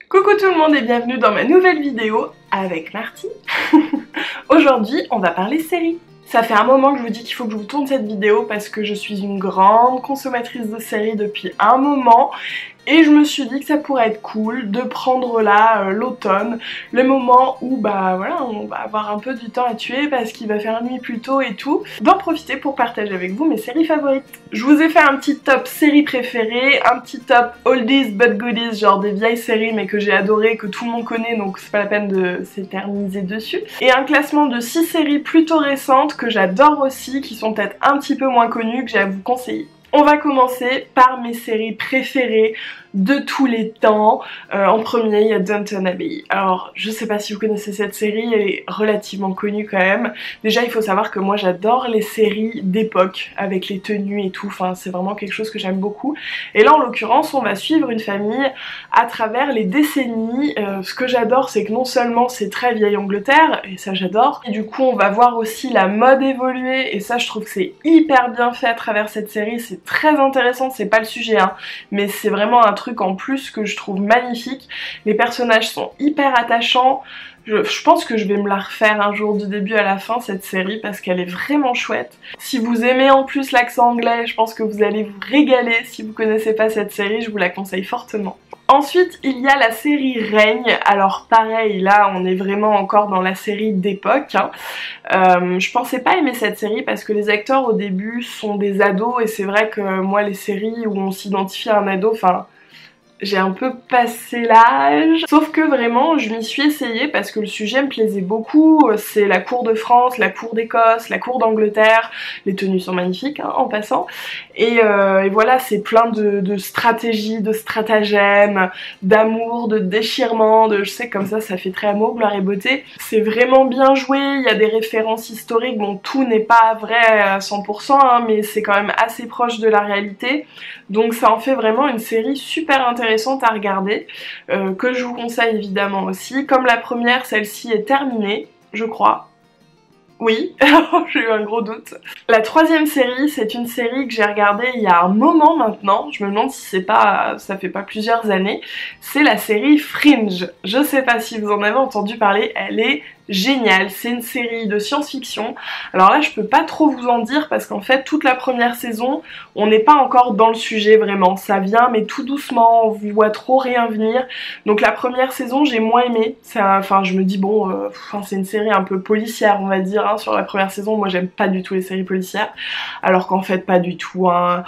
Coucou tout le monde et bienvenue dans ma nouvelle vidéo avec Marty. Aujourd'hui on va parler séries. Ça fait un moment que je vous dis qu'il faut que je vous tourne cette vidéo parce que je suis une grande consommatrice de séries depuis un moment et je me suis dit que ça pourrait être cool de prendre là l'automne, le moment où voilà, on va avoir un peu du temps à tuer parce qu'il va faire nuit plus tôt et tout, d'en profiter pour partager avec vous mes séries favorites. Je vous ai fait un petit top séries préférées, un petit top oldies but goodies, genre des vieilles séries mais que j'ai adorées, que tout le monde connaît donc c'est pas la peine de s'éterniser dessus, et un classement de 6 séries plutôt récentes que j'adore aussi, qui sont peut-être un petit peu moins connues, que j'ai à vous conseiller. On va commencer par mes séries préférées de tous les temps. En premier, il y a Downton Abbey. Alors, je sais pas si vous connaissez cette série, elle est relativement connue quand même. Déjà, il faut savoir que moi, j'adore les séries d'époque, avec les tenues et tout. Enfin, c'est vraiment quelque chose que j'aime beaucoup. Et là, en l'occurrence, on va suivre une famille à travers les décennies. Ce que j'adore, c'est que non seulement c'est très vieille Angleterre, et ça j'adore, et du coup, on va voir aussi la mode évoluer, et ça, je trouve que c'est hyper bien fait à travers cette série. C'est très intéressant, c'est pas le sujet, hein, mais c'est vraiment un truc en plus que je trouve magnifique. Les personnages sont hyper attachants. Je pense que je vais me la refaire un jour du début à la fin, cette série, parce qu'elle est vraiment chouette. Si vous aimez en plus l'accent anglais, je pense que vous allez vous régaler. Si vous connaissez pas cette série, je vous la conseille fortement. Ensuite, il y a la série Règne. Alors pareil, là on est vraiment encore dans la série d'époque, hein. Je pensais pas aimer cette série parce que les acteurs au début sont des ados, et c'est vrai que moi les séries où on s'identifie à un ado, enfin... j'ai un peu passé l'âge, sauf que vraiment je m'y suis essayée parce que le sujet me plaisait beaucoup. C'est la cour de France, la cour d'Écosse, la cour d'Angleterre, les tenues sont magnifiques, hein, en passant, et voilà, c'est plein de stratégies, de stratagèmes, d'amour, de déchirement, je sais, comme ça fait très amour, gloire et beauté. C'est vraiment bien joué, il y a des références historiques, bon tout n'est pas vrai à 100%, hein, mais c'est quand même assez proche de la réalité, donc ça en fait vraiment une série super intéressante à regarder, que je vous conseille évidemment aussi. Comme la première, celle-ci est terminée, je crois. Oui, j'ai eu un gros doute. La troisième série, c'est une série que j'ai regardée il y a un moment maintenant, je me demande si c'est pas, ça fait pas plusieurs années, c'est la série Fringe. Je sais pas si vous en avez entendu parler, elle est géniale, c'est une série de science-fiction. Alors là je peux pas trop vous en dire parce qu'en fait toute la première saison on n'est pas encore dans le sujet vraiment, ça vient mais tout doucement, on vous voit trop rien venir, donc la première saison j'ai moins aimé, enfin je me dis bon, c'est une série un peu policière on va dire, hein, sur la première saison. Moi j'aime pas du tout les séries policières, alors qu'en fait pas du tout, hein.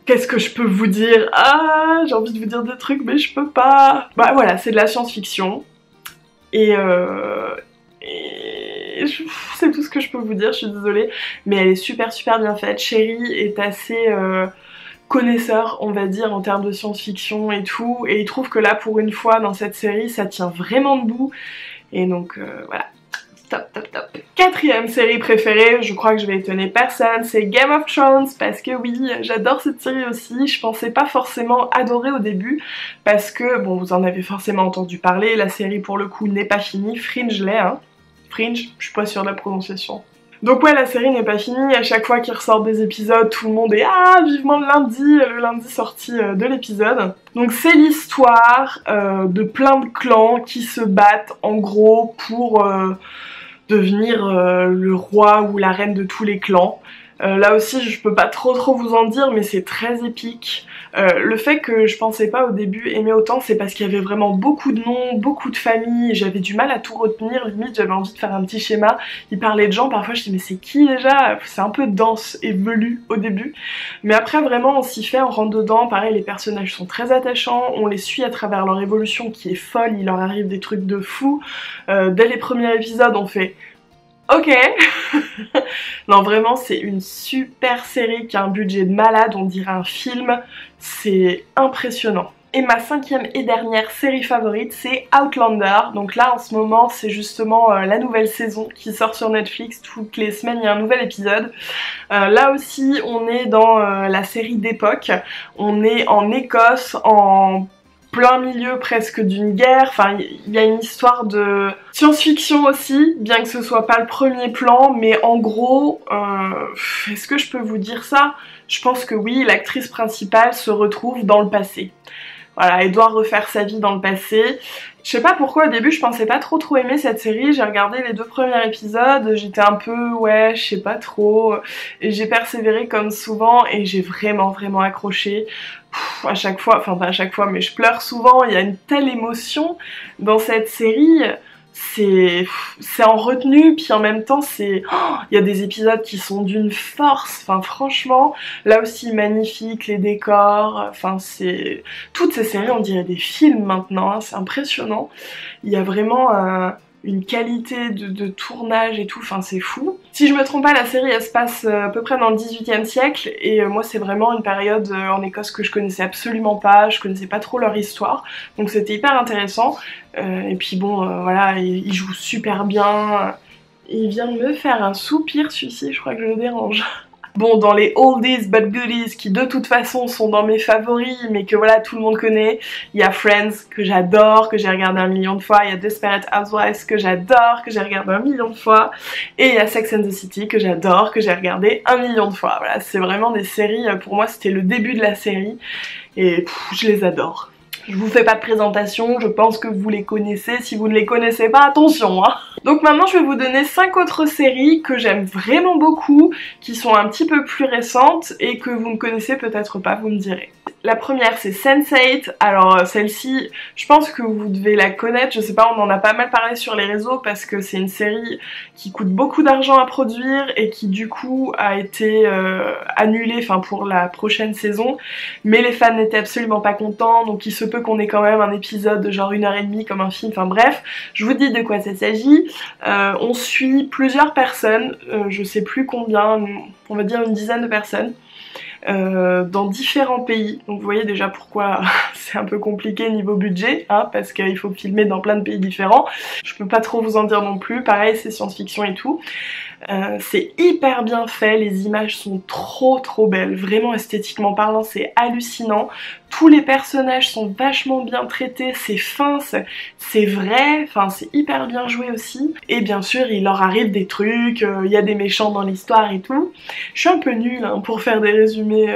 Qu'est-ce que je peux vous dire? Ah, j'ai envie de vous dire des trucs mais je peux pas. Bah voilà, c'est de la science-fiction et c'est tout ce que je peux vous dire, je suis désolée, mais elle est super bien faite. Chéri est assez connaisseur, on va dire, en termes de science-fiction et tout, et il trouve que là, pour une fois, dans cette série, ça tient vraiment debout, et donc voilà. Top. Quatrième série préférée, je crois que je vais étonner personne, c'est Game of Thrones, parce que oui, j'adore cette série aussi. Je pensais pas forcément adorer au début, parce que, bon, vous en avez forcément entendu parler, la série pour le coup n'est pas finie, Fringe l'est, hein. Fringe, je suis pas sûre de la prononciation. Donc ouais, la série n'est pas finie, à chaque fois qu'il ressort des épisodes, tout le monde est « Ah, vivement le lundi sorti de l'épisode ». Donc c'est l'histoire de plein de clans qui se battent en gros pour devenir le roi ou la reine de tous les clans. Là aussi je peux pas trop vous en dire, mais c'est très épique. Le fait que je pensais pas au début aimer autant, c'est parce qu'il y avait vraiment beaucoup de noms, beaucoup de familles, j'avais du mal à tout retenir, limite j'avais envie de faire un petit schéma. Il parlait de gens, parfois je dis mais c'est qui déjà? C'est un peu dense et velu au début, mais après vraiment on s'y fait, on rentre dedans. Pareil, les personnages sont très attachants, on les suit à travers leur évolution qui est folle, il leur arrive des trucs de fou. Dès les premiers épisodes on fait ok. Non vraiment c'est une super série qui a un budget de malade, on dirait un film, c'est impressionnant. Et ma cinquième et dernière série favorite, c'est Outlander. Donc là en ce moment c'est justement la nouvelle saison qui sort sur Netflix, toutes les semaines il y a un nouvel épisode. Là aussi on est dans la série d'époque, on est en Écosse, en plein milieu presque d'une guerre, enfin il y a une histoire de science-fiction aussi, bien que ce soit pas le premier plan, mais en gros, est-ce que je peux vous dire ça? Je pense que oui, l'actrice principale se retrouve dans le passé. voilà, elle doit refaire sa vie dans le passé. Je sais pas pourquoi au début je pensais pas trop aimer cette série, j'ai regardé les 2 premiers épisodes, j'étais un peu ouais je sais pas trop, et j'ai persévéré comme souvent et j'ai vraiment accroché. À chaque fois, enfin pas à chaque fois mais je pleure souvent, il y a une telle émotion dans cette série. C'est en retenue, puis en même temps c'est... il y a des épisodes qui sont d'une force, enfin franchement, là aussi magnifique, les décors, enfin c'est... Toutes ces séries on dirait des films maintenant, hein, c'est impressionnant. Il y a vraiment une qualité de tournage et tout, enfin c'est fou. Si je me trompe pas, la série elle se passe à peu près dans le 18e siècle et moi c'est vraiment une période en Écosse que je connaissais absolument pas, je connaissais pas trop leur histoire, donc c'était hyper intéressant. Et puis bon, voilà, il joue super bien. Il vient de me faire un soupir celui-ci, je crois que je le dérange. Bon, dans les oldies but goodies qui de toute façon sont dans mes favoris mais que voilà tout le monde connaît, il y a Friends que j'adore, que j'ai regardé 1 million de fois, il y a Desperate Housewives que j'adore, que j'ai regardé 1 million de fois, et il y a Sex and the City que j'adore, que j'ai regardé 1 million de fois. Voilà, c'est vraiment des séries, pour moi c'était le début de la série et je les adore. Je vous fais pas de présentation, je pense que vous les connaissez, si vous ne les connaissez pas, attention hein. Donc maintenant je vais vous donner 5 autres séries que j'aime vraiment beaucoup, qui sont un petit peu plus récentes et que vous ne connaissez peut-être pas, vous me direz. La première c'est Sense8, alors celle-ci je pense que vous devez la connaître, je sais pas, on en a pas mal parlé sur les réseaux parce que c'est une série qui coûte beaucoup d'argent à produire et qui du coup a été annulée enfin pour la prochaine saison, mais les fans n'étaient absolument pas contents donc il se peut qu'on ait quand même un épisode de genre 1h30 comme un film, enfin bref, je vous dis de quoi ça s'agit. On suit plusieurs personnes, je sais plus combien, on va dire une dizaine de personnes, dans différents pays, donc vous voyez déjà pourquoi c'est un peu compliqué niveau budget, hein, parce qu'il faut filmer dans plein de pays différents. Je peux pas trop vous en dire non plus, pareil c'est science-fiction et tout. C'est hyper bien fait, les images sont trop belles, vraiment esthétiquement parlant c'est hallucinant. Tous les personnages sont vachement bien traités, c'est fin, c'est vrai, enfin c'est hyper bien joué aussi. Et bien sûr il leur arrive des trucs, il y a des méchants dans l'histoire et tout. Je suis un peu nulle hein, pour faire des résumés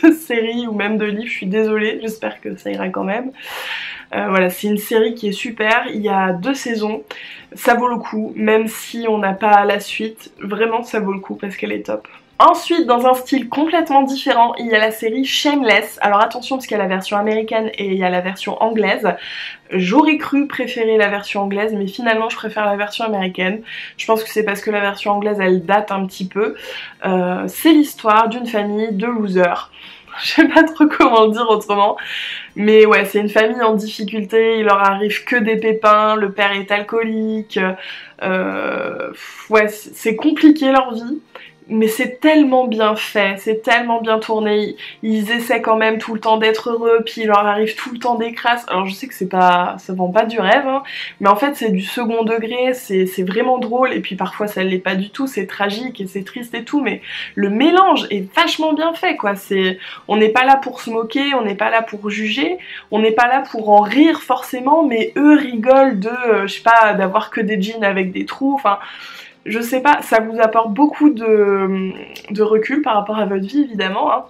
de séries ou même de livres, je suis désolée, j'espère que ça ira quand même. Voilà, c'est une série qui est super, il y a 2 saisons, ça vaut le coup, même si on n'a pas la suite, vraiment ça vaut le coup parce qu'elle est top. Ensuite, dans un style complètement différent, il y a la série Shameless. Alors attention parce qu'il y a la version américaine et il y a la version anglaise. J'aurais cru préférer la version anglaise, mais finalement je préfère la version américaine. Je pense que c'est parce que la version anglaise elle date un petit peu. C'est l'histoire d'une famille de losers. Je sais pas trop comment le dire autrement, mais ouais c'est une famille en difficulté, il leur arrive que des pépins, le père est alcoolique, ouais c'est compliqué leur vie. Mais c'est tellement bien fait, c'est tellement bien tourné, ils essaient quand même tout le temps d'être heureux, puis il leur arrive tout le temps des crasses. Alors je sais que c'est pas, ça vend pas du rêve, hein, mais en fait c'est du second degré, c'est vraiment drôle, et puis parfois ça l'est pas du tout, c'est tragique et c'est triste et tout, mais le mélange est vachement bien fait quoi, on n'est pas là pour se moquer, on n'est pas là pour juger, on n'est pas là pour en rire forcément, mais eux rigolent de, je sais pas, d'avoir que des jeans avec des trous, enfin... Je sais pas, ça vous apporte beaucoup de recul par rapport à votre vie évidemment, hein.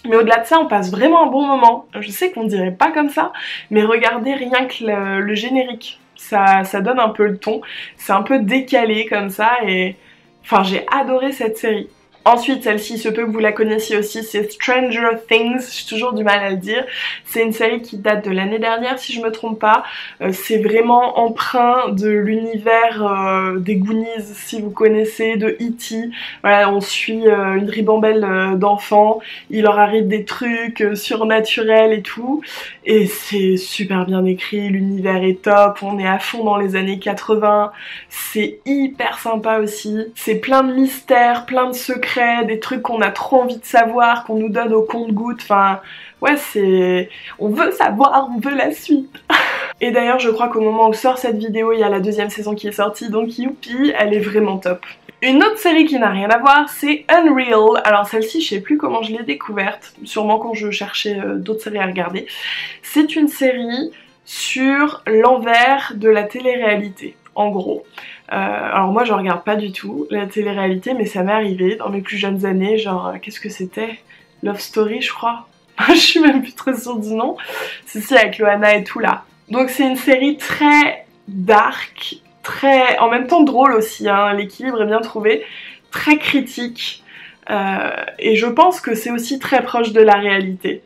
Mais au-delà de ça, on passe vraiment un bon moment. Je sais qu'on dirait pas comme ça, mais regardez rien que le générique. Ça donne un peu le ton, c'est un peu décalé comme ça et... Enfin, j'ai adoré cette série. Ensuite, celle-ci, il se peut que vous la connaissiez aussi, c'est Stranger Things, j'ai toujours du mal à le dire. C'est une série qui date de l'année dernière, si je me trompe pas. C'est vraiment empreint de l'univers des Goonies, si vous connaissez, de E.T. Voilà, on suit une ribambelle d'enfants, il leur arrive des trucs surnaturels et tout. Et c'est super bien écrit, l'univers est top, on est à fond dans les années 80. C'est hyper sympa aussi. C'est plein de mystères, plein de secrets, des trucs qu'on a trop envie de savoir, qu'on nous donne au compte-gouttes, enfin ouais c'est... on veut savoir, on veut la suite. Et d'ailleurs je crois qu'au moment où sort cette vidéo il y a la 2e saison qui est sortie, donc youpi, elle est vraiment top. Une autre série qui n'a rien à voir, c'est Unreal. Alors celle-ci, je sais plus comment je l'ai découverte, sûrement quand je cherchais d'autres séries à regarder. C'est une série sur l'envers de la télé-réalité, en gros. Alors moi je regarde pas du tout la télé-réalité, mais ça m'est arrivé dans mes plus jeunes années, genre qu'est-ce que c'était? Love Story je crois. Je suis même plus très sûre du nom. C'est avec Loana et tout là. Donc c'est une série très dark, très en même temps drôle aussi, hein, l'équilibre est bien trouvé, très critique. Et je pense que c'est aussi très proche de la réalité.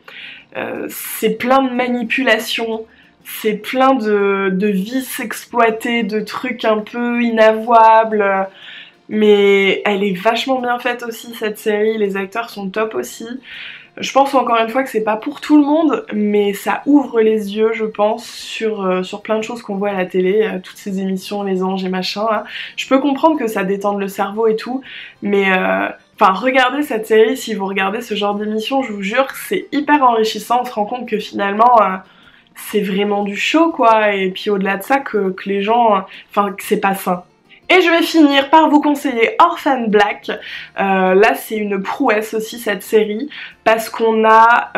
C'est plein de manipulations, c'est plein de vices exploités, de trucs un peu inavouables. Mais elle est vachement bien faite aussi cette série, les acteurs sont top aussi. Je pense encore une fois que c'est pas pour tout le monde, mais ça ouvre les yeux, je pense, sur plein de choses qu'on voit à la télé, toutes ces émissions, les anges et machin là. Je peux comprendre que ça détende le cerveau et tout, mais enfin, regardez cette série, si vous regardez ce genre d'émission, je vous jure que c'est hyper enrichissant, on se rend compte que finalement c'est vraiment du show quoi, et puis au-delà de ça que les gens, enfin que c'est pas sain. Et je vais finir par vous conseiller Orphan Black. Là c'est une prouesse aussi cette série, parce qu'on a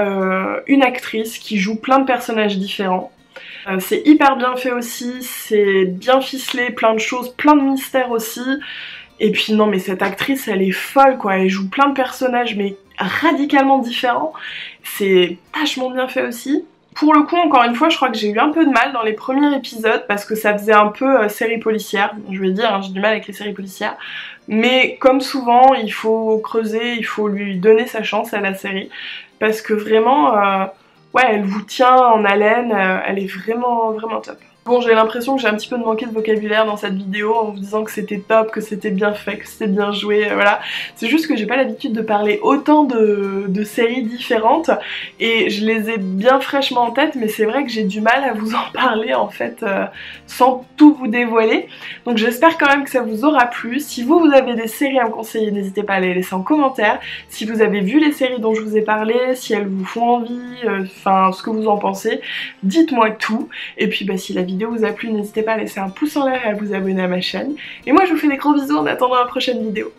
une actrice qui joue plein de personnages différents. C'est hyper bien fait aussi, c'est bien ficelé, plein de choses, plein de mystères aussi. Et puis non mais cette actrice elle est folle quoi, elle joue plein de personnages mais radicalement différents. C'est vachement bien fait aussi. Pour le coup, encore une fois, je crois que j'ai eu un peu de mal dans les premiers épisodes parce que ça faisait un peu série policière. Je vais dire, hein, j'ai du mal avec les séries policières. Mais comme souvent, il faut creuser, il faut lui donner sa chance à la série. Parce que vraiment, ouais, elle vous tient en haleine, elle est vraiment, vraiment top. Bon, j'ai l'impression que j'ai un petit peu manqué de vocabulaire dans cette vidéo en vous disant que c'était top, que c'était bien fait, que c'était bien joué, voilà. C'est juste que j'ai pas l'habitude de parler autant de séries différentes et je les ai bien fraîchement en tête, mais c'est vrai que j'ai du mal à vous en parler en fait sans tout vous dévoiler. Donc j'espère quand même que ça vous aura plu. Si vous avez des séries à me conseiller, n'hésitez pas à les laisser en commentaire. Si vous avez vu les séries dont je vous ai parlé, si elles vous font envie, enfin ce que vous en pensez, dites-moi tout. Et puis bah si la vidéo vous a plu, n'hésitez pas à laisser un pouce en l'air et à vous abonner à ma chaîne. Et moi je vous fais des gros bisous en attendant la prochaine vidéo.